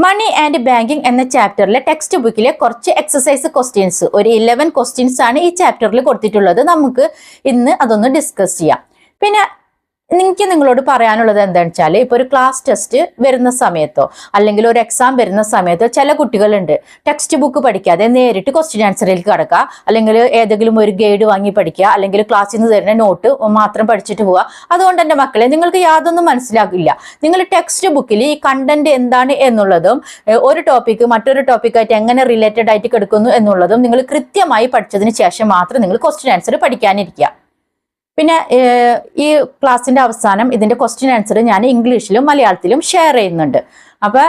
Money and banking എന്ന ചാപ്റ്ററിലെ text ബുക്കിലെ കുറച്ച് എക്സസൈസ് ക്വസ്റ്റ്യൻസ്, ഒരു 11 ക്വസ്റ്റ്യൻസ് ആണ് ഈ ചാപ്റ്ററിൽ കൊടുത്തിട്ടുള്ളത്. നമുക്ക് ഇന്ന് അതൊന്ന് ഡിസ്കസ് ചെയ്യാം. പിന്നെ എനിക്ക് നിങ്ങളോട് പറയാനുള്ളത് എന്താണെന്ന് വെച്ചാൽ, ഇപ്പോൾ ഒരു ക്ലാസ് ടെസ്റ്റ് വരുന്ന സമയത്തോ അല്ലെങ്കിൽ ഒരു എക്സാം വരുന്ന സമയത്തോ ചില കുട്ടികളുണ്ട് ടെക്സ്റ്റ് ബുക്ക് പഠിക്കാതെ നേരിട്ട് ക്വസ്റ്റ്യൻ ആൻസറിലേക്ക് കടക്കുക, അല്ലെങ്കിൽ ഏതെങ്കിലും ഒരു ഗൈഡ് വാങ്ങി പഠിക്കുക, അല്ലെങ്കിൽ ക്ലാസ്സിൽ നിന്ന് തരുന്ന നോട്ട് മാത്രം പഠിച്ചിട്ട് പോവുക. അതുകൊണ്ട് എൻ്റെ മക്കളെ, നിങ്ങൾക്ക് യാതൊന്നും മനസ്സിലാകില്ല. നിങ്ങൾ ടെക്സ്റ്റ് ബുക്കിൽ ഈ കണ്ടന്റ് എന്താണ് എന്നുള്ളതും ഒരു ടോപ്പിക്ക് മറ്റൊരു ടോപ്പിക്കായിട്ട് എങ്ങനെ റിലേറ്റഡ് ആയിട്ട് കിടക്കുന്നു എന്നുള്ളതും നിങ്ങൾ കൃത്യമായി പഠിച്ചതിന് ശേഷം മാത്രം നിങ്ങൾ ക്വസ്റ്റ്യൻ ആൻസർ പഠിക്കാനിരിക്കുക. പിന്നെ ഈ ക്ലാസ്സിന്റെ അവസാനം ഇതിന്റെ ക്വസ്റ്റ്യൻ ആൻസർ ഞാൻ ഇംഗ്ലീഷിലും മലയാളത്തിലും ഷെയർ ചെയ്യുന്നുണ്ട്. അപ്പൊ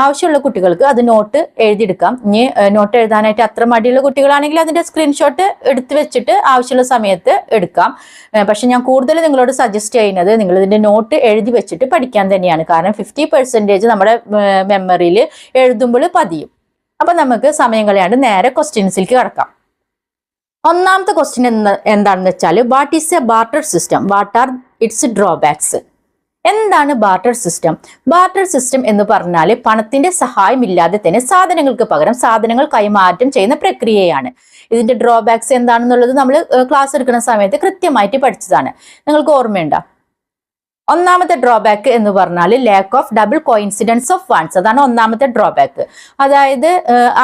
ആവശ്യമുള്ള കുട്ടികൾക്ക് അത് നോട്ട് എഴുതിയെടുക്കാം. ഇനി നോട്ട് എഴുതാനായിട്ട് അത്ര മടിയുള്ള കുട്ടികളാണെങ്കിൽ അതിന്റെ സ്ക്രീൻഷോട്ട് എടുത്തു വെച്ചിട്ട് ആവശ്യമുള്ള സമയത്ത് എടുക്കാം. പക്ഷെ ഞാൻ കൂടുതൽ നിങ്ങളോട് സജസ്റ്റ് ചെയ്യുന്നത് നിങ്ങൾ ഇതിന്റെ നോട്ട് എഴുതി വെച്ചിട്ട് പഠിക്കാൻ തന്നെയാണ്. കാരണം 50% നമ്മുടെ മെമ്മറിയിൽ എഴുതുമ്പോൾ പതിയും. അപ്പൊ നമുക്ക് സമയം കളയാണ്ട് നേരെ ക്വസ്റ്റ്യൻസിലേക്ക് കടക്കാം. ഒന്നാമത്തെ ക്വസ്റ്റ്യൻ എന്താണെന്ന് വെച്ചാൽ, what is A barter system, what are it's drawbacks? എന്താണ് ബാർട്ടർ സിസ്റ്റം? ബാർട്ടർ സിസ്റ്റം എന്ന് പറഞ്ഞാൽ പണത്തിന്റെ സഹായമില്ലാതെ തന്നെ സാധനങ്ങൾക്ക് പകരം സാധനങ്ങൾ കൈമാറ്റം ചെയ്യുന്ന പ്രക്രിയയാണ്. ഇതിന്റെ ഡ്രോബാക്സ് എന്താണെന്നുള്ളത് നമ്മൾ ക്ലാസ് എടുക്കുന്ന സമയത്ത് കൃത്യമായിട്ട് പഠിച്ചതാണ്. നിങ്ങൾക്ക് ഓർമ്മയുണ്ടോ? ഒന്നാമത്തെ ഡ്രോബാക്ക് എന്ന് പറഞ്ഞാൽ lack of double coincidence of funds. അതാണ് ഒന്നാമത്തെ ഡ്രോബാക്ക്. അതായത്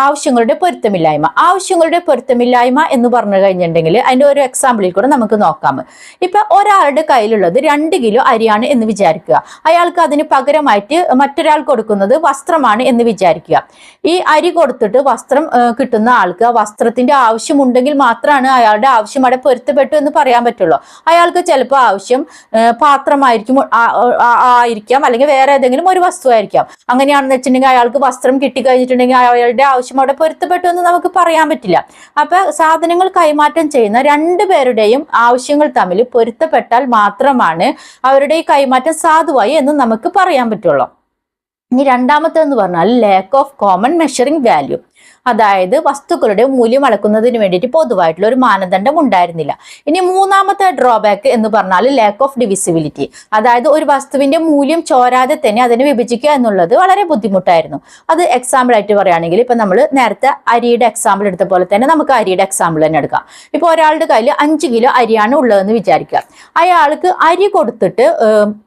ആവശ്യങ്ങളുടെ പൊരുത്തമില്ലായ്മ. ആവശ്യങ്ങളുടെ പൊരുത്തമില്ലായ്മ എന്ന് പറഞ്ഞു കഴിഞ്ഞിട്ടുണ്ടെങ്കിൽ അതിന്റെ ഒരു എക്സാമ്പിളിൽ കൂടെ നമുക്ക് നോക്കാം. ഇപ്പൊ ഒരാളുടെ കയ്യിലുള്ളത് 2 കിലോ അരിയാണ് എന്ന് വിചാരിക്കുക. അയാൾക്ക് അതിന് പകരമായിട്ട് മറ്റൊരാൾ കൊടുക്കുന്നത് വസ്ത്രമാണ് എന്ന് വിചാരിക്കുക. ഈ അരി കൊടുത്തിട്ട് വസ്ത്രം കിട്ടുന്ന ആൾക്ക് ആ വസ്ത്രത്തിന്റെ ആവശ്യമുണ്ടെങ്കിൽ മാത്രമാണ് അയാളുടെ ആവശ്യം അവിടെ പൊരുത്തപ്പെട്ടു എന്ന് പറയാൻ പറ്റുള്ളൂ. അയാൾക്ക് ചിലപ്പോൾ ആവശ്യം പാത്രമായിരിക്കും, ആയിരിക്കാം, അല്ലെങ്കിൽ വേറെ ഏതെങ്കിലും ഒരു വസ്തു ആയിരിക്കാം. അങ്ങനെയാണെന്ന് വെച്ചിട്ടുണ്ടെങ്കിൽ അയാൾക്ക് വസ്ത്രം കിട്ടിക്കഴിഞ്ഞിട്ടുണ്ടെങ്കിൽ അയാളുടെ ആവശ്യം അവിടെ പൊരുത്തപ്പെട്ടു എന്ന് നമുക്ക് പറയാൻ പറ്റില്ല. അപ്പൊ സാധനങ്ങൾ കൈമാറ്റം ചെയ്യുന്ന 2 പേരുടെയും ആവശ്യങ്ങൾ തമ്മിൽ പൊരുത്തപ്പെട്ടാൽ മാത്രമാണ് അവരുടെ ഈ കൈമാറ്റം സാധുവായി എന്ന് നമുക്ക് പറയാൻ പറ്റുള്ളൂ. ഇനി രണ്ടാമത്തെന്ന് പറഞ്ഞാൽ lack of common measuring value. അതായത് വസ്തുക്കളുടെ മൂല്യം അളക്കുന്നതിന് വേണ്ടിയിട്ട് പൊതുവായിട്ടുള്ള ഒരു മാനദണ്ഡം ഉണ്ടായിരുന്നില്ല. ഇനി മൂന്നാമത്തെ ഡ്രോബാക്ക് എന്ന് പറഞ്ഞാൽ ലാക്ക് ഓഫ് ഡിവിസിബിലിറ്റി. അതായത് ഒരു വസ്തുവിന്റെ മൂല്യം ചോരാതെ തന്നെ അതിനെ വിഭജിക്കുക എന്നുള്ളത് വളരെ ബുദ്ധിമുട്ടായിരുന്നു. അത് എക്സാമ്പിൾ ആയിട്ട് പറയുകയാണെങ്കിൽ ഇപ്പൊ നമ്മൾ നേരത്തെ അരിയുടെ എക്സാമ്പിൾ എടുത്ത പോലെ തന്നെ നമുക്ക് അരിയുടെ എക്സാമ്പിൾ തന്നെ എടുക്കാം. ഇപ്പൊ ഒരാളുടെ കയ്യിൽ 5 കിലോ അരിയാണ് ഉള്ളതെന്ന് വിചാരിക്കുക. അയാൾക്ക് അരി കൊടുത്തിട്ട്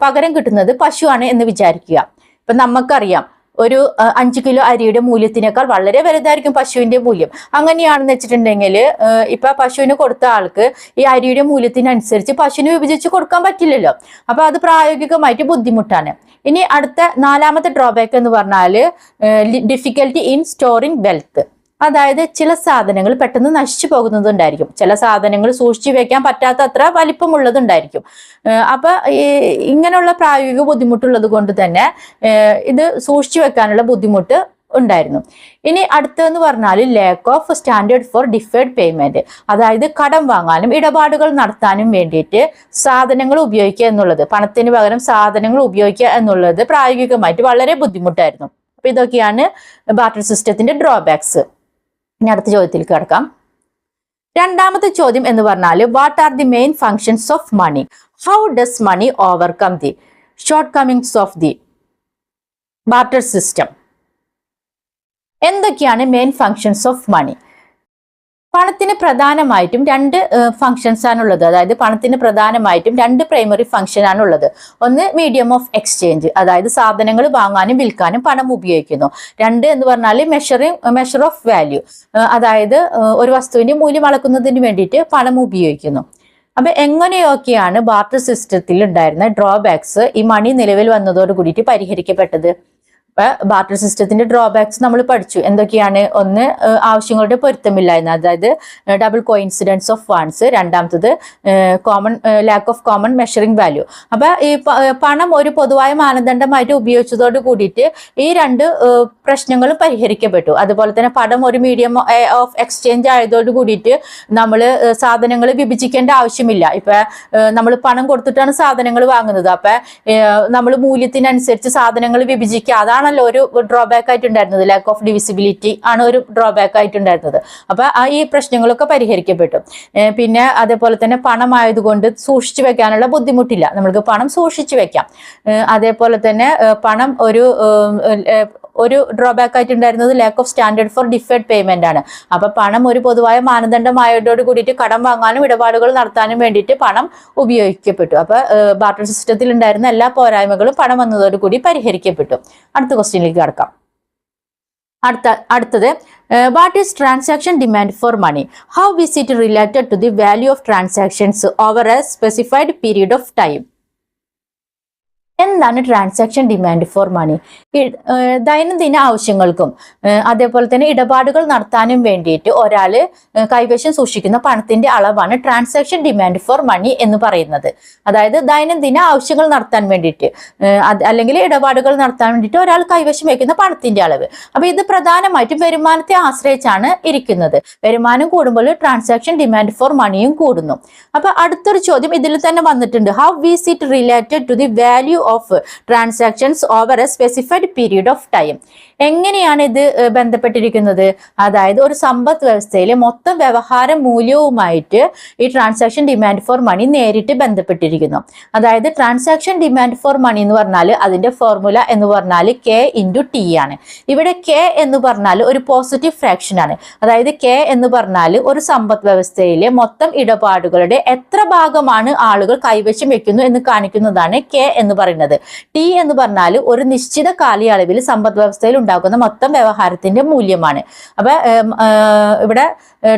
പകരം കിട്ടുന്നത് പശുവാണ് എന്ന് വിചാരിക്കുക. ഇപ്പൊ നമുക്കറിയാം ഒരു 5 കിലോ അരിയുടെ മൂല്യത്തിനേക്കാൾ വളരെ വലുതായിരിക്കും പശുവിന്റെ മൂല്യം. അങ്ങനെയാണെന്ന് വെച്ചിട്ടുണ്ടെങ്കിൽ ഇപ്പൊ പശുവിന് കൊടുത്ത ആൾക്ക് ഈ അരിയുടെ മൂല്യത്തിനനുസരിച്ച് പശുവിന് വിഭജിച്ച് കൊടുക്കാൻ പറ്റില്ലല്ലോ. അപ്പൊ അത് പ്രായോഗികമായിട്ട് ബുദ്ധിമുട്ടാണ്. ഇനി അടുത്ത 4ാമത്തെ ഡ്രോബാക്ക് എന്ന് പറഞ്ഞാൽ ഡിഫിക്കൽറ്റി ഇൻ സ്റ്റോറിംഗ് വെൽത്ത്. അതായത് ചില സാധനങ്ങൾ പെട്ടെന്ന് നശിച്ചു പോകുന്നതുണ്ടായിരിക്കും, ചില സാധനങ്ങൾ സൂക്ഷിച്ചു വെക്കാൻ പറ്റാത്ത അത്ര വലിപ്പമുള്ളതുണ്ടായിരിക്കും. അപ്പൊ ഇങ്ങനെയുള്ള പ്രായോഗിക ബുദ്ധിമുട്ടുള്ളത് കൊണ്ട് തന്നെ ഇത് സൂക്ഷിച്ചു വെക്കാനുള്ള ബുദ്ധിമുട്ട് ഉണ്ടായിരുന്നു. ഇനി അടുത്തതെന്ന് പറഞ്ഞാൽ lack of standard for deferred payment. അതായത് കടം വാങ്ങാനും ഇടപാടുകൾ നടത്താനും വേണ്ടിയിട്ട് സാധനങ്ങൾ ഉപയോഗിക്കുക എന്നുള്ളത്, പണത്തിന് പകരം സാധനങ്ങൾ ഉപയോഗിക്കുക എന്നുള്ളത് പ്രായോഗികമായിട്ട് വളരെ ബുദ്ധിമുട്ടായിരുന്നു. അപ്പൊ ഇതൊക്കെയാണ് ബാർട്ടർ സിസ്റ്റത്തിന്റെ ഡ്രോബാക്സ്. ഇനി അടുത്ത ചോദ്യത്തിലേക്ക് കിടക്കാം. രണ്ടാമത്തെ ചോദ്യം എന്ന് പറഞ്ഞാൽ what are the main functions of money, how does money overcome the shortcomings of the barter system? എന്തൊക്കെയാണ് മെയിൻ ഫങ്ഷൻസ് ഓഫ് മണി? പണത്തിന് പ്രധാനമായിട്ടും 2 ഫങ്ഷൻസ് ആണുള്ളത്. അതായത് പണത്തിന് പ്രധാനമായിട്ടും 2 പ്രൈമറി ഫങ്ഷൻ ആണുള്ളത്. ഒന്ന് മീഡിയം ഓഫ് എക്സ്ചേഞ്ച്, അതായത് സാധനങ്ങൾ വാങ്ങാനും വിൽക്കാനും പണം ഉപയോഗിക്കുന്നു. 2 എന്ന് പറഞ്ഞാൽ മെഷർ ഓഫ് വാല്യൂ, അതായത് ഒരു വസ്തുവിന്റെ മൂല്യം അളക്കുന്നതിന് വേണ്ടിയിട്ട് പണം ഉപയോഗിക്കുന്നു. അപ്പൊ എങ്ങനെയൊക്കെയാണ് ബാർട്ടർ സിസ്റ്റത്തിൽ ഉണ്ടായിരുന്ന ഡ്രോബാക്സ് ഈ മണി നിലവിൽ വന്നതോട് കൂടിയിട്ട് പരിഹരിക്കപ്പെട്ടത്? ബാർട്ടർ സിസ്റ്റത്തിന്റെ ഡ്രോബാക്സ് നമ്മൾ പഠിച്ചു. എന്തൊക്കെയാണ്? ഒന്ന് ആവശ്യങ്ങളുടെ പൊരുത്തമില്ലായ്മ, അതായത് ഡബിൾ കോയിൻസിഡൻസ് ഓഫ് ഫണ്ട്സ്. രണ്ടാമത്തത് lack of common measuring value. അപ്പൊ ഈ പണം ഒരു പൊതുവായ മാനദണ്ഡമായിട്ട് ഉപയോഗിച്ചതോട് കൂടിയിട്ട് ഈ 2 പ്രശ്നങ്ങളും പരിഹരിക്കപ്പെട്ടു. അതുപോലെ തന്നെ പണം ഒരു മീഡിയം ഓഫ് എക്സ്ചേഞ്ച് ആയതോട് കൂടിയിട്ട് നമ്മൾ സാധനങ്ങൾ വിഭജിക്കേണ്ട ആവശ്യമില്ല. ഇപ്പൊ നമ്മൾ പണം കൊടുത്തിട്ടാണ് സാധനങ്ങൾ വാങ്ങുന്നത്. അപ്പൊ നമ്മൾ മൂല്യത്തിനനുസരിച്ച് സാധനങ്ങൾ വിഭജിക്കുക, അതാണ് ഒരു ഡ്രോബാക്ക് ആയിട്ടുണ്ടായിരുന്നത്. ലാക്ക് ഓഫ് ഡിവിസിബിലിറ്റി ആണ് ഒരു ഡ്രോബാക്ക് ആയിട്ടുണ്ടായിരുന്നത്. അപ്പൊ ഈ പ്രശ്നങ്ങളൊക്കെ പരിഹരിക്കപ്പെട്ടു. പിന്നെ അതേപോലെ തന്നെ പണമായതുകൊണ്ട് സൂക്ഷിച്ചു വെക്കാനുള്ള ബുദ്ധിമുട്ടില്ല, നമ്മൾക്ക് പണം സൂക്ഷിച്ചു വെക്കാം. അതേപോലെ തന്നെ പണം ഒരു ഡ്രോബാക്ക് ആയിട്ട് ഉണ്ടായിരുന്നത് lack of standard for deferred payment ആണ്. അപ്പൊ പണം ഒരു പൊതുവായ മാനദണ്ഡമായതോട് കൂടിയിട്ട് കടം വാങ്ങാനും ഇടപാടുകൾ നടത്താനും വേണ്ടിയിട്ട് പണം ഉപയോഗിക്കപ്പെട്ടു. അപ്പൊ ബാർട്ടർ സിസ്റ്റത്തിൽ ഉണ്ടായിരുന്ന എല്ലാ പോരായ്മകളും പണം വന്നതോടുകൂടി പരിഹരിക്കപ്പെട്ടു. അടുത്ത ക്വസ്റ്റ്യനിലേക്ക് കടക്കാം. അടുത്തത് what is transaction demand for money? How is it related to the value of transactions over a specified period of time? എന്താണ് ട്രാൻസാക്ഷൻ ഡിമാൻഡ് ഫോർ മണി? ദൈനംദിന ആവശ്യങ്ങൾക്കും അതേപോലെ തന്നെ ഇടപാടുകൾ നടത്താനും വേണ്ടിയിട്ട് ഒരാള് കൈവശം സൂക്ഷിക്കുന്ന പണത്തിന്റെ അളവാണ് ട്രാൻസാക്ഷൻ ഡിമാൻഡ് ഫോർ മണി എന്ന് പറയുന്നത്. അതായത് ദൈനംദിന ആവശ്യങ്ങൾ നടത്താൻ വേണ്ടിയിട്ട് അല്ലെങ്കിൽ ഇടപാടുകൾ നടത്താൻ വേണ്ടിയിട്ട് ഒരാൾ കൈവശം വയ്ക്കുന്ന പണത്തിന്റെ അളവ്. അപ്പൊ ഇത് പ്രധാനമായിട്ടും വരുമാനത്തെ ആശ്രയിച്ചാണ് ഇരിക്കുന്നത്. വരുമാനം കൂടുമ്പോൾ ട്രാൻസാക്ഷൻ ഡിമാൻഡ് ഫോർ മണിയും കൂടുന്നു. അപ്പൊ അടുത്തൊരു ചോദ്യം ഇതിൽ തന്നെ വന്നിട്ടുണ്ട്. How is it related to the value of transactions over a specified period of time? എങ്ങനെയാണ് ഇത് ബന്ധപ്പെട്ടിരിക്കുന്നത്? അതായത് ഒരു സമ്പദ് വ്യവസ്ഥയിലെ മൊത്തം വ്യവഹാര മൂല്യവുമായിട്ട് ഈ ട്രാൻസാക്ഷൻ ഡിമാൻഡ് ഫോർ മണി നേരിട്ട് ബന്ധപ്പെട്ടിരിക്കുന്നു. അതായത് ട്രാൻസാക്ഷൻ ഡിമാൻഡ് ഫോർ മണി എന്ന് പറഞ്ഞാൽ അതിന്റെ ഫോർമുല എന്ന് പറഞ്ഞാൽ K ഇൻറ്റു ടി ആണ്. ഇവിടെ K എന്ന് പറഞ്ഞാൽ ഒരു പോസിറ്റീവ് ഫ്രാക്ഷൻ ആണ്. അതായത് K എന്ന് പറഞ്ഞാൽ ഒരു സമ്പദ് വ്യവസ്ഥയിലെ മൊത്തം ഇടപാടുകളുടെ എത്ര ഭാഗമാണ് ആളുകൾ കൈവശം വെക്കുന്നു എന്ന് കാണിക്കുന്നതാണ് K എന്ന് പറയുന്നത്. ടി എന്ന് പറഞ്ഞാൽ ഒരു നിശ്ചിത കാലയളവിൽ സമ്പദ് വ്യവസ്ഥയിൽ ഉണ്ടാകുന്ന മൊത്തം വ്യവഹാരത്തിന്റെ മൂല്യമാണ്. അപ്പൊ ഇവിടെ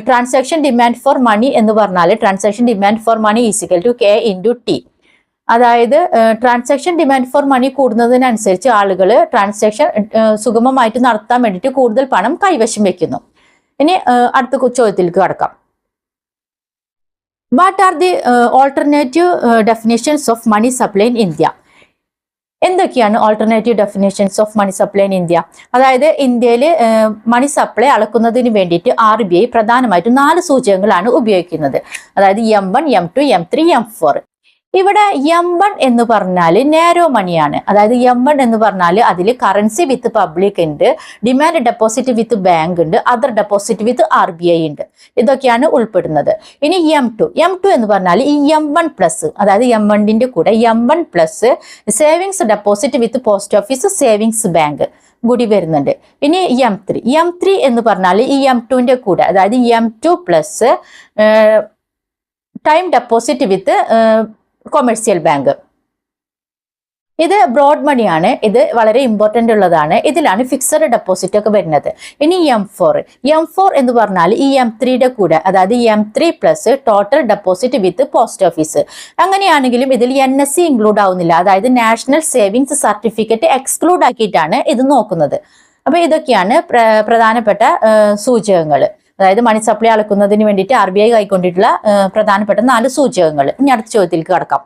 ട്രാൻസാക്ഷൻ ഡിമാൻഡ് ഫോർ മണി എന്ന് പറഞ്ഞാൽ transaction demand for money equal to K into T. അതായത് ട്രാൻസാക്ഷൻ ഡിമാൻഡ് ഫോർ മണി കൂടുന്നതിനനുസരിച്ച് ആളുകൾ ട്രാൻസാക്ഷൻ സുഗമമായിട്ട് നടത്താൻ വേണ്ടിയിട്ട് കൂടുതൽ പണം കൈവശം വെക്കുന്നു. ഇനി അടുത്ത ചോദ്യത്തിലേക്ക് കടക്കാം. What are the alternative definitions of money supply in India? എന്തൊക്കെയാണ് alternative definitions of money supply in India? അതായത് ഇന്ത്യയിൽ മണി സപ്ലൈ അളക്കുന്നതിന് വേണ്ടിയിട്ട് RBI പ്രധാനമായിട്ടും 4 സൂചകങ്ങളാണ് ഉപയോഗിക്കുന്നത്. അതായത് M1, M2, M3, M4. ഇവിടെ M1 എന്ന് പറഞ്ഞാൽ നാരോ മണിയാണ്. അതായത് M1 എന്ന് പറഞ്ഞാൽ അതിൽ കറൻസി വിത്ത് പബ്ലിക് ഉണ്ട്, ഡിമാൻഡ് ഡെപ്പോസിറ്റ് വിത്ത് ബാങ്ക് ഉണ്ട്, അതർ ഡെപ്പോസിറ്റ് വിത്ത് RBI ഉണ്ട്. ഇതൊക്കെയാണ് ഉൾപ്പെടുന്നത്. ഇനി M2 എന്ന് പറഞ്ഞാൽ ഈ M1 പ്ലസ്, അതായത് M1ന്റെ കൂടെ M1 plus savings deposit with post office savings bank കൂടി വരുന്നുണ്ട്. ഇനി M3 എന്ന് പറഞ്ഞാൽ ഈ M2ന്റെ കൂടെ, അതായത് M2 പ്ലസ് ടൈം ഡെപ്പോസിറ്റ് വിത്ത് കൊമേഴ്സ്യൽ ബാങ്ക്. ഇത് ബ്രോഡ് മണിയാണ്. ഇത് വളരെ ഇമ്പോർട്ടൻ്റ് ഉള്ളതാണ്. ഇതിലാണ് ഫിക്സഡ് ഡെപ്പോസിറ്റ് ഒക്കെ വരുന്നത്. ഇനി M4 എന്ന് പറഞ്ഞാൽ ഈ M3യുടെ കൂടെ, അതായത് M3 plus total deposit with post office. അങ്ങനെയാണെങ്കിലും ഇതിൽ NSC ഇൻക്ലൂഡ് ആവുന്നില്ല. അതായത് നാഷണൽ സേവിങ്സ് സർട്ടിഫിക്കറ്റ് എക്സ്ക്ലൂഡ് ആക്കിയിട്ടാണ് ഇത് നോക്കുന്നത്. അപ്പൊ ഇതൊക്കെയാണ് പ്രധാനപ്പെട്ട സൂചകങ്ങൾ. അതായത് മണി സപ്ലൈ അളക്കുന്നതിന് വേണ്ടിയിട്ട് RBI കൈക്കൊണ്ടിട്ടുള്ള പ്രധാനപ്പെട്ട 4 സൂചകങ്ങൾ. ഇനി അടുത്ത ചോദ്യത്തിലേക്ക് കടക്കാം.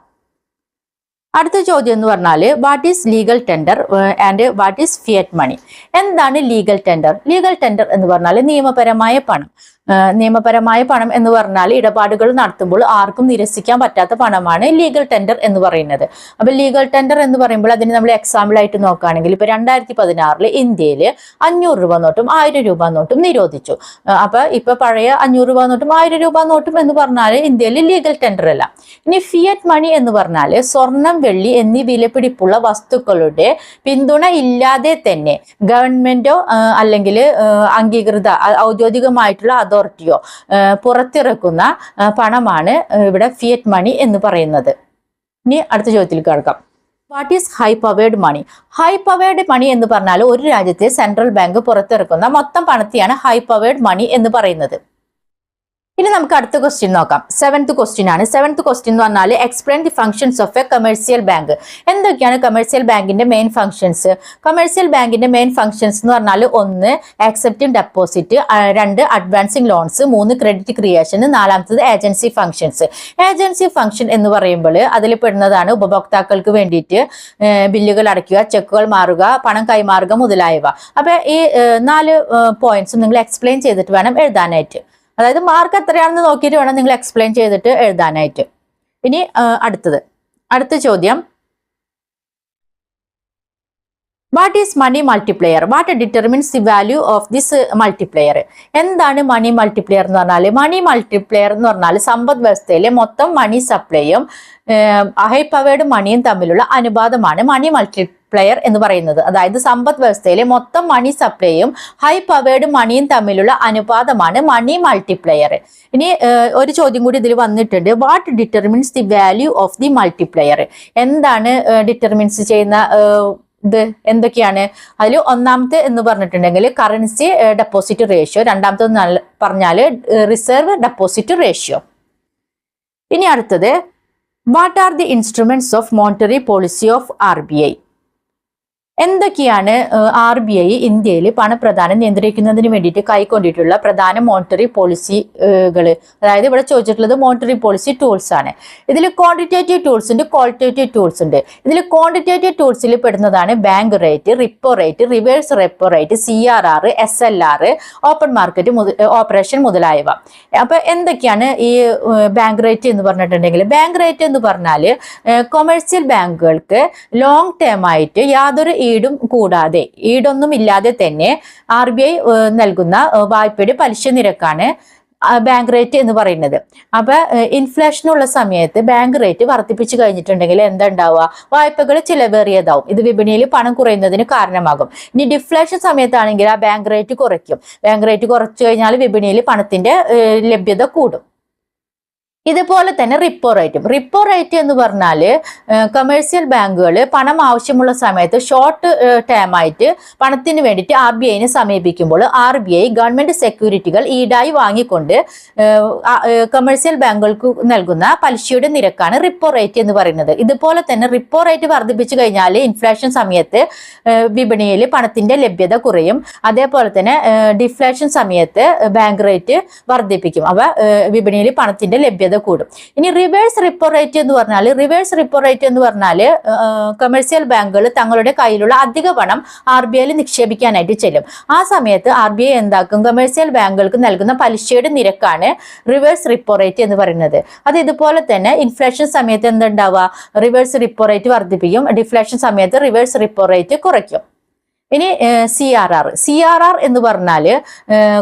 അടുത്ത ചോദ്യം എന്ന് പറഞ്ഞാൽ what is legal tender and what is fiat money? എന്താണ് ലീഗൽ ടെൻഡർ? ലീഗൽ ടെൻഡർ എന്ന് പറഞ്ഞാൽ നിയമപരമായ പണം. നിയമപരമായ പണം എന്ന് പറഞ്ഞാൽ ഇടപാടുകൾ നടത്തുമ്പോൾ ആർക്കും നിരസിക്കാൻ പറ്റാത്ത പണമാണ് ലീഗൽ ടെൻഡർ എന്ന് പറയുന്നത്. അപ്പൊ ലീഗൽ ടെൻഡർ എന്ന് പറയുമ്പോൾ അതിന് നമ്മൾ എക്സാമ്പിൾ ആയിട്ട് നോക്കുകയാണെങ്കിൽ ഇപ്പൊ 2016 ഇന്ത്യയിൽ 500 രൂപ നോട്ടും 1000 രൂപ നോട്ടും നിരോധിച്ചു. അപ്പൊ ഇപ്പൊ പഴയ 500 രൂപ നോട്ടും 1000 രൂപ നോട്ടും എന്ന് പറഞ്ഞാൽ ഇന്ത്യയിൽ ലീഗൽ ടെൻഡർ അല്ല. ഇനി ഫിയറ്റ് മണി എന്ന് പറഞ്ഞാൽ സ്വർണം, വെള്ളി എന്നീ വിലപിടിപ്പുള്ള വസ്തുക്കളുടെ പിന്തുണ ഇല്ലാതെ തന്നെ ഗവൺമെന്റോ അല്ലെങ്കിൽ അംഗീകൃത ഔദ്യോഗികമായിട്ടുള്ള അതോറിറ്റിയോ പുറത്തിറക്കുന്ന പണമാണ് ഇവിടെ ഫിയറ്റ് മണി എന്ന് പറയുന്നത്. ഇനി അടുത്ത ചോദ്യത്തിലേക്ക് കടക്കാം. What is high powered money? High powered money എന്ന് പറഞ്ഞാൽ ഒരു രാജ്യത്തെ സെൻട്രൽ ബാങ്ക് പുറത്തിറക്കുന്ന മൊത്തം പണത്തെയാണ് ഹൈ പവേർഡ് മണി എന്ന് പറയുന്നത്. ഇനി നമുക്ക് അടുത്ത ക്വസ്റ്റ്യൻ നോക്കാം. 7th ക്വസ്റ്റ്യൻ ആണ്. 7th ക്വസ്റ്റ്യൻ എന്ന് പറഞ്ഞാൽ explain the functions of a commercial bank. എന്തൊക്കെയാണ് കമേഴ്സ്യൽ ബാങ്കിന്റെ മെയിൻ ഫംഗ്ഷൻസ്? കമേഴ്സ്യൽ ബാങ്കിന്റെ മെയിൻ ഫംഗ്ഷൻസ് എന്ന് പറഞ്ഞാൽ 1 accepting deposit, 2 advancing loans, 3 credit creation, 4ാമത്തത് ഏജൻസി ഫംഗ്ഷൻസ്. ഏജൻസി ഫംഗ്ഷൻ എന്ന് പറയുമ്പോൾ അതിൽ പെടുന്നതാണ് ഉപഭോക്താക്കൾക്ക് വേണ്ടിയിട്ട് ബില്ലുകൾ അടയ്ക്കുക, ചെക്കുകൾ മാറുക, പണം കൈമാറുക മുതലായവ. അപ്പൊ ഈ 4 പോയിന്റ്സും നിങ്ങൾ എക്സ്പ്ലെയിൻ ചെയ്തിട്ട് വേണം എഴുതാനായിട്ട്. അതായത് മാർക്ക് എത്രയാണെന്ന് നോക്കിയിട്ട് വേണം നിങ്ങൾ എക്സ്പ്ലെയിൻ ചെയ്തിട്ട് എഴുതാനായിട്ട്. ഇനി അടുത്ത ചോദ്യം, what is money multiplier? What determines the value of this multiplier? എന്താണ് മണി മൾട്ടിപ്ലെയർ എന്ന് പറഞ്ഞാൽ? മണി മൾട്ടിപ്ലെയർ എന്ന് പറഞ്ഞാൽ സമ്പദ് വ്യവസ്ഥയിലെ മൊത്തം മണി സപ്ലൈയും ഹൈ പവേർഡ് മണിയും തമ്മിലുള്ള അനുപാതമാണ് മണി മൾട്ടിപ്ലയർ എന്ന് പറയുന്നത്. അതായത് സമ്പദ് വ്യവസ്ഥയിലെ മൊത്തം മണി സപ്ലൈയും ഹൈ പവേർഡ് മണിയും തമ്മിലുള്ള അനുപാതമാണ് മണി മൾട്ടിപ്ലയർ. ഇനി ഒരു ചോദ്യം കൂടി ഇതിൽ വന്നിട്ടുണ്ട്. What determines the value of the multiplier? എന്താണ് ഡിറ്റർമിൻസ് ചെയ്യുന്ന ഇത് എന്തൊക്കെയാണ്? അതിൽ ഒന്നാമത്തെ എന്ന് പറഞ്ഞിട്ടുണ്ടെങ്കിൽ കറൻസി ഡെപ്പോസിറ്റ് റേഷ്യോ, രണ്ടാമത്തെ പറഞ്ഞാൽ റിസർവ് ഡെപ്പോസിറ്റ് റേഷ്യോ. ഇനി അടുത്തത് what are the instruments of monetary policy of RBI? എന്തൊക്കെയാണ് RBI ഇന്ത്യയിൽ പണപ്രദാനം നിയന്ത്രിക്കുന്നതിന് വേണ്ടിയിട്ട് കൈക്കൊണ്ടിട്ടുള്ള പ്രധാന മോണിറ്ററി പോളിസികൾ? അതായത് ഇവിടെ ചോദിച്ചിട്ടുള്ളത് മോണിറ്ററി പോളിസി ടൂൾസ് ആണ്. ഇതിൽ ക്വാണ്ടിറ്റേറ്റീവ് ടൂൾസ് ഉണ്ട്, ക്വാളിറ്റേറ്റീവ് ടൂൾസ് ഉണ്ട്. ഇതിൽ ക്വാണ്ടിറ്റേറ്റീവ് ടൂൾസിൽ പെടുന്നതാണ് bank rate, repo rate, reverse repo rate, CRR, SLR, open market operation മുതലായവ. അപ്പൊ എന്തൊക്കെയാണ് ഈ ബാങ്ക് റേറ്റ് എന്ന് പറഞ്ഞിട്ടുണ്ടെങ്കിൽ, ബാങ്ക് റേറ്റ് എന്ന് പറഞ്ഞാൽ കൊമേഴ്സ്യൽ ബാങ്കുകൾക്ക് ലോങ് ടേം ആയിട്ട് യാതൊരു ഈടും കൂടാതെ, ഈടൊന്നും ഇല്ലാതെ തന്നെ RBI നൽകുന്ന വായ്പയുടെ പലിശ നിരക്കാണ് ബാങ്ക് റേറ്റ് എന്ന് പറയുന്നത്. അപ്പൊ ഇൻഫ്ലേഷനുള്ള സമയത്ത് ബാങ്ക് റേറ്റ് വർദ്ധിപ്പിച്ചു കഴിഞ്ഞിട്ടുണ്ടെങ്കിൽ എന്താ ഉണ്ടാവുക? വായ്പകൾ ചിലവേറിയതാവും. ഇത് വിപണിയിൽ പണം കുറയുന്നതിന് കാരണമാകും. ഇനി ഡിഫ്ലേഷൻ സമയത്താണെങ്കിൽ ആ ബാങ്ക് റേറ്റ് കുറയ്ക്കും. ബാങ്ക് റേറ്റ് കുറച്ചു കഴിഞ്ഞാൽ വിപണിയിൽ പണത്തിന്റെ ലഭ്യത കൂടും. ഇതുപോലെ തന്നെ റിപ്പോ റേറ്റ് എന്ന് പറഞ്ഞാൽ കമേഴ്സ്യൽ ബാങ്കുകൾ പണം ആവശ്യമുള്ള സമയത്ത് ഷോർട്ട് ടേം ആയിട്ട് പണത്തിന് വേണ്ടിയിട്ട് RBIനെ സമീപിക്കുമ്പോൾ RBI ഗവൺമെന്റ് സെക്യൂരിറ്റികൾ ഈടായി വാങ്ങിക്കൊണ്ട് കമേഴ്സ്യൽ ബാങ്കുകൾക്ക് നൽകുന്ന പലിശയുടെ നിരക്കാണ് റിപ്പോ റേറ്റ് എന്ന് പറയുന്നത്. ഇതുപോലെ തന്നെ റിപ്പോ റേറ്റ് വർദ്ധിപ്പിച്ചു കഴിഞ്ഞാൽ ഇൻഫ്ലേഷൻ സമയത്ത് വിപണിയിൽ പണത്തിന്റെ ലഭ്യത കുറയും. അതേപോലെ തന്നെ ഡിഫ്ലേഷൻ സമയത്ത് ബാങ്ക് റേറ്റ് വർദ്ധിപ്പിക്കും. അവ വിപണിയിൽ പണത്തിന്റെ ലഭ്യത കൂടും. ഇനി റിവേഴ്സ് റിപ്പോ റേറ്റ് എന്ന് പറഞ്ഞാൽ കമേഴ്സ്യൽ ബാങ്കുകൾ തങ്ങളുടെ കയ്യിലുള്ള അധിക പണം RBIയിൽ നിക്ഷേപിക്കാനായിട്ട് ചെല്ലും. ആ സമയത്ത് RBI എന്താക്കും? കമേഴ്സ്യൽ ബാങ്കുകൾക്ക് നൽകുന്ന പലിശയുടെ നിരക്കാണ് റിവേഴ്സ് റിപ്പോ റേറ്റ് എന്ന് പറയുന്നത്. അത് ഇതുപോലെ തന്നെ ഇൻഫ്ലേഷൻ സമയത്ത് എന്തുണ്ടാവുക? റിവേഴ്സ് റിപ്പോ റേറ്റ് വർദ്ധിപ്പിക്കും. ഡിഫ്ലേഷൻ സമയത്ത് റിവേഴ്സ് റിപ്പോ റേറ്റ് കുറയ്ക്കും. ഇനി CRR എന്ന് പറഞ്ഞാൽ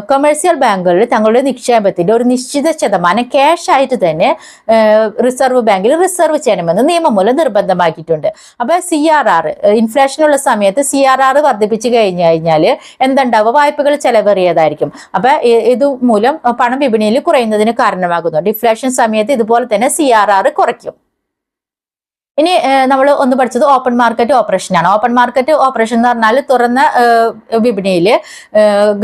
കൊമേഴ്സ്യൽ ബാങ്കുകൾ തങ്ങളുടെ നിക്ഷേപത്തിന്റെ ഒരു നിശ്ചിത ശതമാനം ക്യാഷ് ആയിട്ട് തന്നെ റിസർവ് ബാങ്കിൽ റിസർവ് ചെയ്യണമെന്ന് നിയമം മൂലം നിർബന്ധമാക്കിയിട്ടുണ്ട്. അപ്പൊ CRR ഇൻഫ്ലേഷനുള്ള സമയത്ത് CRR വർദ്ധിപ്പിച്ചു കഴിഞ്ഞാൽ എന്തുണ്ടാവുക? വായ്പകൾ ചെലവേറിയതായിരിക്കും. അപ്പൊ ഇതുമൂലം പണം വിപണിയിൽ കുറയുന്നതിന് കാരണമാകുന്നു. ഡിഫ്ലേഷൻ സമയത്ത് ഇതുപോലെ തന്നെ CRR കുറയ്ക്കും. ഇനി നമ്മൾ ഒന്ന് പഠിച്ചത് ഓപ്പൺ മാർക്കറ്റ് ഓപ്പറേഷൻ ആണ്. ഓപ്പൺ മാർക്കറ്റ് ഓപ്പറേഷൻ എന്ന് പറഞ്ഞാൽ തുറന്ന വിപണിയിൽ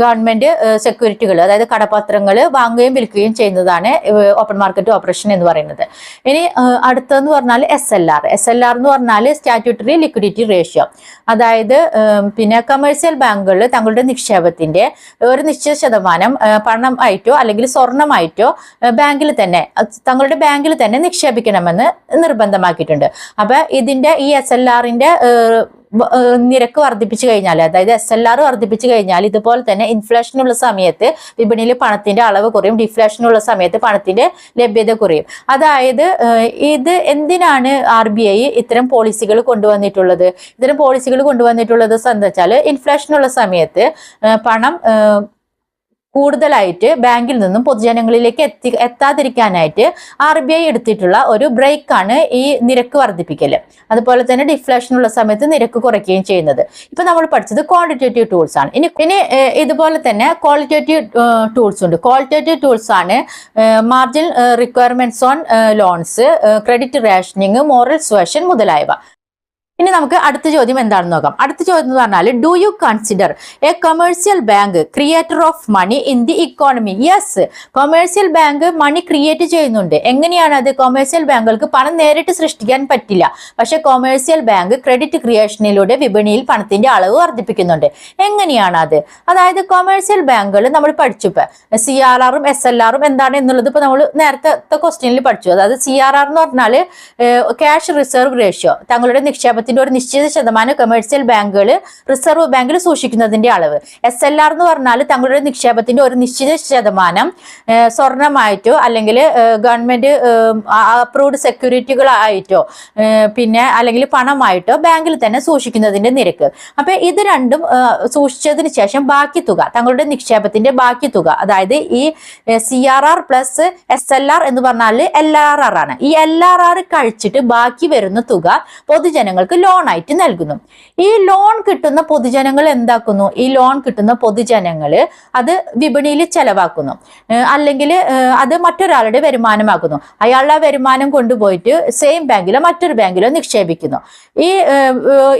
ഗവൺമെന്റ് സെക്യൂരിറ്റികൾ, അതായത് കടപത്രങ്ങൾ വാങ്ങുകയും വിൽക്കുകയും ചെയ്യുന്നതാണ് ഓപ്പൺ മാർക്കറ്റ് ഓപ്പറേഷൻ എന്ന് പറയുന്നത്. ഇനി അടുത്തതെന്ന് പറഞ്ഞാൽ SLR എന്ന് പറഞ്ഞാൽ സ്റ്റാറ്റ്യൂട്ടറി ലിക്വിഡിറ്റി റേഷ്യോ. അതായത് പിന്നെ കമേഴ്സ്യൽ ബാങ്കുകൾ തങ്ങളുടെ നിക്ഷേപത്തിന്റെ ഒരു നിശ്ചിത ശതമാനം പണം ആയിട്ടോ അല്ലെങ്കിൽ സ്വർണമായിട്ടോ തങ്ങളുടെ ബാങ്കിൽ തന്നെ നിക്ഷേപിക്കണമെന്ന് നിർബന്ധമാക്കിയിട്ടുണ്ട്. അപ്പൊ ഇതിന്റെ ഈ SLRന്റെ നിരക്ക് വർദ്ധിപ്പിച്ചു കഴിഞ്ഞാൽ, അതായത് SLR വർദ്ധിപ്പിച്ചു കഴിഞ്ഞാൽ ഇതുപോലെ തന്നെ ഇൻഫ്ലേഷനുള്ള സമയത്ത് വിപണിയിൽ പണത്തിന്റെ അളവ് കുറയും, ഡിഫ്ലേഷനുള്ള സമയത്ത് പണത്തിന്റെ ലഭ്യത കുറയും. അതായത് ഇത് എന്തിനാണ് RBI ഇത്തരം പോളിസികൾ കൊണ്ടുവന്നിട്ടുള്ളത്? എന്താ വെച്ചാൽ ഇൻഫ്ലേഷനുള്ള സമയത്ത് പണം കൂടുതലായിട്ട് ബാങ്കിൽ നിന്നും പൊതുജനങ്ങളിലേക്ക് എത്താതിരിക്കാനായിട്ട് RBI എടുത്തിട്ടുള്ള ഒരു ബ്രേക്കാണ് ഈ നിരക്ക് വർദ്ധിപ്പിക്കൽ. അതുപോലെ തന്നെ ഡിഫ്ലേഷനുള്ള സമയത്ത് നിരക്ക് കുറയ്ക്കുകയും ചെയ്യുന്നത്. ഇപ്പൊ നമ്മൾ പഠിച്ചത് ക്വാണ്ടിറ്റേറ്റീവ് ടൂൾസ് ആണ്. ഇനി ഇതുപോലെ തന്നെ ക്വാളിറ്റേറ്റീവ് ടൂൾസ് ഉണ്ട്. ക്വാളിറ്റേറ്റീവ് ടൂൾസ് ആണ് margin requirements on loans, credit rationing, moral suasion മുതലായവ. ഇനി നമുക്ക് അടുത്ത ചോദ്യം എന്താണെന്ന് നോക്കാം. അടുത്ത ചോദ്യം എന്ന് പറഞ്ഞാൽ, do you consider a commercial bank creator of money in the economy? Yes, commercial bank money create ചെയ്യുന്നുണ്ട്. എങ്ങനെയാണ് അത്? കൊമേഴ്സ്യൽ ബാങ്കുകൾക്ക് പണം നേരിട്ട് സൃഷ്ടിക്കാൻ പറ്റില്ല, പക്ഷെ കൊമേഴ്സ്യൽ ബാങ്ക് ക്രെഡിറ്റ് ക്രിയേഷനിലൂടെ വിപണിയിൽ പണത്തിന്റെ അളവ് വർദ്ധിപ്പിക്കുന്നുണ്ട്. എങ്ങനെയാണ് അത്? അതായത് കൊമേഴ്സ്യൽ ബാങ്കുകൾ നമ്മൾ പഠിച്ചു. ഇപ്പൊ CRRഉം SLRഉം എന്താണ് എന്നുള്ളത് ഇപ്പൊ നമ്മൾ നേരത്തെ ക്വസ്റ്റ്യനിൽ പഠിച്ചു. അതായത് CRR എന്ന് പറഞ്ഞാൽ ക്യാഷ് റിസർവ് റേഷ്യോ, തങ്ങളുടെ നിക്ഷേപത്തിന്റെ ഒരു നിശ്ചിത ശതമാനം കമേഴ്സ്യൽ ബാങ്കുകൾ റിസർവ് ബാങ്കിൽ സൂക്ഷിക്കുന്നതിന്റെ അളവ്. SLR എന്ന് പറഞ്ഞാൽ തങ്ങളുടെ നിക്ഷേപത്തിന്റെ ഒരു നിശ്ചിത ശതമാനം സ്വർണമായിട്ടോ അല്ലെങ്കിൽ ഗവൺമെന്റ് അപ്രൂവ്ഡ് സെക്യൂരിറ്റികളായിട്ടോ പിന്നെ അല്ലെങ്കിൽ പണമായിട്ടോ ബാങ്കിൽ തന്നെ സൂക്ഷിക്കുന്നതിന്റെ നിരക്ക്. അപ്പൊ ഇത് രണ്ടും സൂക്ഷിച്ചതിന് ശേഷം ബാക്കി തുക, തങ്ങളുടെ നിക്ഷേപത്തിന്റെ ബാക്കി തുക, അതായത് ഈ CRR പ്ലസ് SLR എന്ന് പറഞ്ഞാൽ LRR ആണ്. ഈ LRR കഴിച്ചിട്ട് ബാക്കി വരുന്ന തുക പൊതുജനങ്ങൾക്ക് ലോൺ ആയിട്ട് നൽകുന്നു. ഈ ലോൺ കിട്ടുന്ന പൊതുജനങ്ങൾ എന്താക്കുന്നു? ഈ ലോൺ കിട്ടുന്ന പൊതുജനങ്ങൾ അത് വിപണിയിൽ ചെലവാക്കുന്നു, അല്ലെങ്കിൽ അത് മറ്റൊരാളുടെ വരുമാനമാക്കുന്നു. അയാളുടെ വരുമാനം കൊണ്ടുപോയിട്ട് സെയിം ബാങ്കിലോ മറ്റൊരു ബാങ്കിലോ നിക്ഷേപിക്കുന്നു.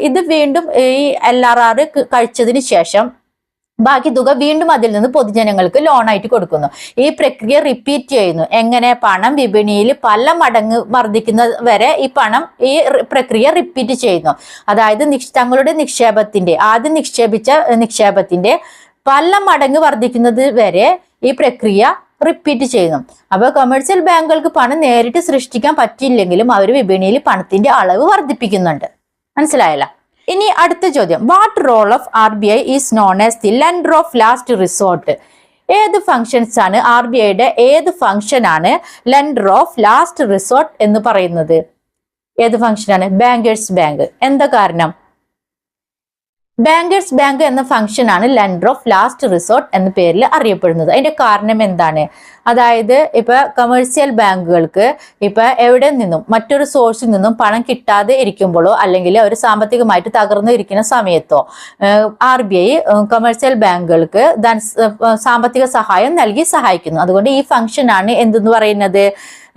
ഇത് വീണ്ടും ഈ LRR കഴിച്ചതിന് ശേഷം ബാക്കി തുക വീണ്ടും അതിൽ നിന്ന് പൊതുജനങ്ങൾക്ക് ലോണായിട്ട് കൊടുക്കുന്നു. ഈ പ്രക്രിയ റിപ്പീറ്റ് ചെയ്യുന്നു. എങ്ങനെ? പണം വിപണിയിൽ പല മടങ്ങ് വർദ്ധിക്കുന്ന വരെ ഈ പ്രക്രിയ റിപ്പീറ്റ് ചെയ്യുന്നു. അതായത് തങ്ങളുടെ നിക്ഷേപത്തിന്റെ ആദ്യം നിക്ഷേപിച്ച നിക്ഷേപത്തിന്റെ പല മടങ്ങ് വർദ്ധിക്കുന്നത് വരെ ഈ പ്രക്രിയ റിപ്പീറ്റ് ചെയ്യുന്നു. അപ്പൊ കൊമേഴ്സ്യൽ ബാങ്കുകൾക്ക് പണം നേരിട്ട് സൃഷ്ടിക്കാൻ പറ്റിയില്ലെങ്കിലും അവർ വിപണിയിൽ പണത്തിന്റെ അളവ് വർദ്ധിപ്പിക്കുന്നുണ്ട്. മനസ്സിലായല്ല? ഇനി അടുത്ത ചോദ്യം, what role of RBI is known as the lender of last resort? ഏത് ഫങ്ഷൻസ് ആണ് RBIയുടെ ഏത് ഫങ്ഷൻ ആണ് ലെൻഡർ ഓഫ് ലാസ്റ്റ് റിസോർട്ട് എന്ന് പറയുന്നത്? ഏത് ഫങ്ഷനാണ്? Bankers bank. എന്താ കാരണം? ബാങ്കേഴ്സ് ബാങ്ക് എന്ന ഫംഗ്ഷൻ ആണ് ലെൻഡർ ഓഫ് ലാസ്റ്റ് റിസോർട്ട് എന്ന പേരിൽ അറിയപ്പെടുന്നത്. അതിന്റെ കാരണം എന്താണ്? അതായത് ഇപ്പൊ കമേഴ്സ്യൽ ബാങ്കുകൾക്ക് ഇപ്പൊ എവിടെ നിന്നും മറ്റൊരു സോഴ്സിൽ നിന്നും പണം കിട്ടാതെ ഇരിക്കുമ്പോഴോ അല്ലെങ്കിൽ അവർ സാമ്പത്തികമായിട്ട് തകർന്നു ഇരിക്കുന്ന സമയത്തോ RBI കമേഴ്സ്യൽ ബാങ്കുകൾക്ക് സാമ്പത്തിക സഹായം നൽകി സഹായിക്കുന്നു. അതുകൊണ്ട് ഈ ഫംഗ്ഷൻ ആണ് എന്തെന്ന് പറയുന്നത്?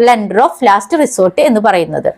ലെൻഡർ ഓഫ് ലാസ്റ്റ് റിസോർട്ട് എന്ന് പറയുന്നത്.